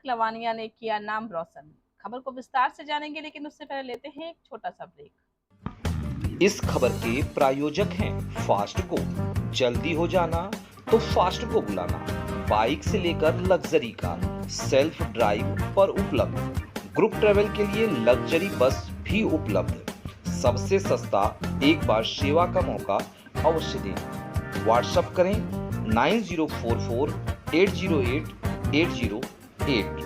लवानिया ने किया नाम रोशन। खबर को विस्तार से जानेंगे, लेकिन उससे पहले लेते हैं एक छोटा सा ब्रेक। इस खबर के प्रायोजक हैं फास्ट को। जल्दी हो जाना तो फास्ट को बुलाना। बाइक से लेकर लग्जरी कार सेल्फ ड्राइव पर उपलब्ध। ग्रुप ट्रेवल के लिए लग्जरी बस भी उपलब्ध। सबसे सस्ता एक बार सेवा का मौका अवश्य दें। व्हाट्सएप करें 9044808808।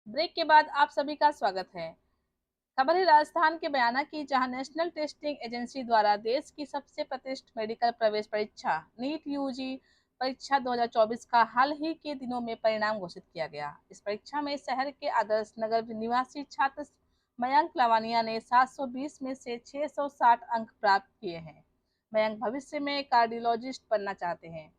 ब्रेक के बाद आप सभी का स्वागत है। खबर है राजस्थान के बयाना की, जहां नेशनल टेस्टिंग एजेंसी द्वारा देश की सबसे प्रतिष्ठित मेडिकल प्रवेश परीक्षा नीट यूजी परीक्षा 2024 का हाल ही के दिनों में परिणाम घोषित किया गया। इस परीक्षा में शहर के आदर्श नगर निवासी छात्र मयंक लवानिया ने 720 में से 660 अंक प्राप्त किए हैं। मयंक भविष्य में कार्डियोलॉजिस्ट बनना चाहते हैं।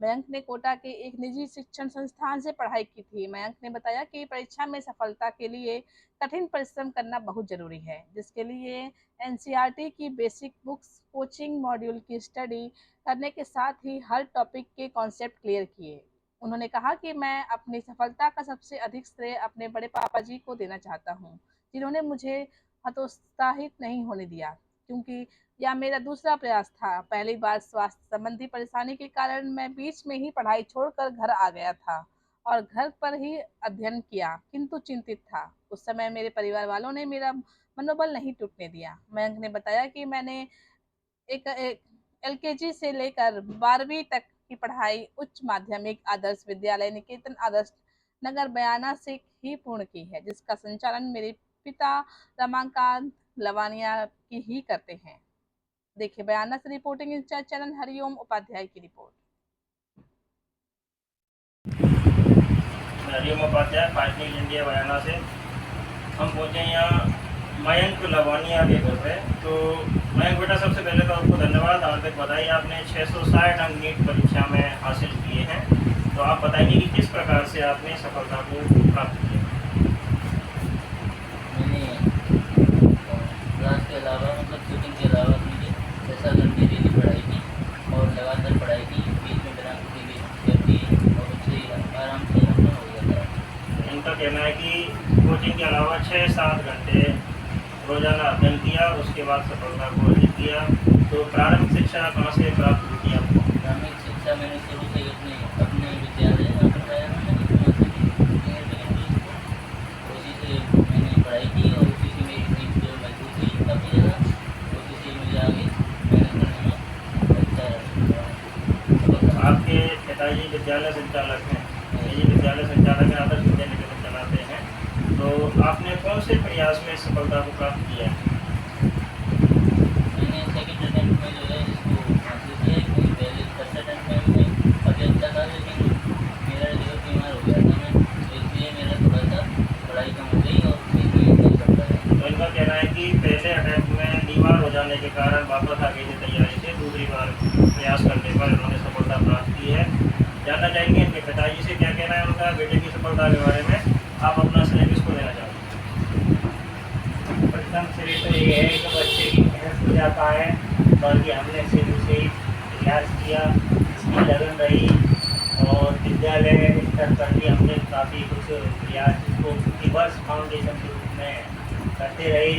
मयंक ने कोटा के एक निजी शिक्षण संस्थान से पढ़ाई की थी। मयंक ने बताया कि परीक्षा में सफलता के लिए कठिन परिश्रम करना बहुत जरूरी है, जिसके लिए एनसीईआरटी की बेसिक बुक्स, कोचिंग मॉड्यूल की स्टडी करने के साथ ही हर टॉपिक के कॉन्सेप्ट क्लियर किए। उन्होंने कहा कि मैं अपनी सफलता का सबसे अधिक श्रेय अपने बड़े पापा जी को देना चाहता हूँ, जिन्होंने मुझे हतोत्साहित नहीं होने दिया, क्योंकि यह मेरा दूसरा प्रयास था। पहली बार स्वास्थ्य संबंधी परेशानी के कारण मैं बीच में ही पढ़ाई छोड़कर घर आ गया था और घर पर ही अध्ययन किया, किंतु चिंतित था। उस समय मेरे परिवार वालों ने मेरा मनोबल नहीं टूटने दिया। मयंक ने बताया कि मैंने एक एलकेजी से लेकर 12वीं तक की पढ़ाई उच्च माध्यमिक आदर्श विद्यालय निकेतन आदर्श नगर बयाना से ही पूर्ण की है, जिसका संचालन मेरे पिता रमाकांत लवानिया की ही करते हैं। देखिए बयाना से रिपोर्टिंग इंचार्ज चरण हरिओम उपाध्याय की report. Hariom Upadhyay, fast news India Bayana से। हम पहुँचे यहाँ मयंक लवानिया के घर पे। तो मयंक बेटा, सबसे पहले तो आपको धन्यवाद, हार्दिक बधाई। आपने 660 अंक नीट परीक्षा में हासिल किए हैं। तो आप बताएंगे कि किस प्रकार से आपने सफलता को प्राप्त किया। मैंने क्लास के अलावा कोचिंग के अलावा मुझे 6 घंटे डेली पढ़ाई की और लगातार पढ़ाई की, बीच में बिना की और उससे आराम से हो जाता है। इनका कहना है कि कोचिंग के अलावा 6-7 घंटे रोजाना अध्ययन किया, उसके बाद सफलता को अर्जित किया। तो प्रारंभिक शिक्षा कहाँ से प्राप्त हुई थी आपको? प्रारंभिक शिक्षा मैंने शुरू से अपने विद्यालय में पढ़ाया, उसी से मैंने पढ़ाई की और उसी से मेरी नींद जो मजबूत हुई काफ़ी ज़्यादा, उसी से मुझे आगे मेहनत करने में अच्छा रहा। आपके पिताजी विद्यालय संचालक हैं, निजी विद्यालय संचालक हैं, आदर्श विद्यालय निकेतन चलाते हैं। तो आपने कौन से प्रयास में सफलता को प्राप्त किया? मैंने सेकंड अटेम्प्ट में जो है इसको हासिल किया, क्योंकि पहले फर्स्ट अटेम्प्ट में मैंने काफ़ी अच्छा था, लेकिन मेरा जो बीमार हो गया था मैं, तो इसलिए मेरा थोड़ा सा पढ़ाई कम हो गई और इसलिए नहीं कर पाया। तो इनका कहना है कि पहले अटेम्प्ट में बीमार हो जाने के कारण वापस आगे की तैयारी से दूसरी बार प्रयास करने पर इन्होंने सफलता प्राप्त की है। जानना चाहेंगे इनके पिताजी से क्या कहना है उनका बेटे की सफलता के बारे में। आप अपना श्रेय किसको देना चाहते हैं? प्रथम श्रेय तो ये है कि बच्चे की मेहनत हो जाता है, बाकी हमने शुरू से ही प्रयास किया, इसकी लगन रही और विद्यालय स्तर पर भी हमने काफ़ी कुछ प्रयास इसको प्रतिवर्ष फाउंडेशन के रूप में करते रहे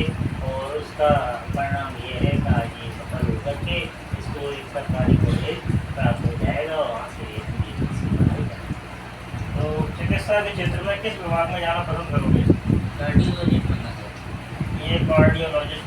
और उसका परिणाम ये है कि आज ये सफल होकर के इसको एक सरकारी कॉलेज प्राप्त हो जाएगा और वहाँ से तो चिकित्सा के क्षेत्र में किस विभाग में जाना पसंद करोगे? कार्डियोलॉजिस्ट बनना चाहिए। ये कार्डियोलॉजिस्ट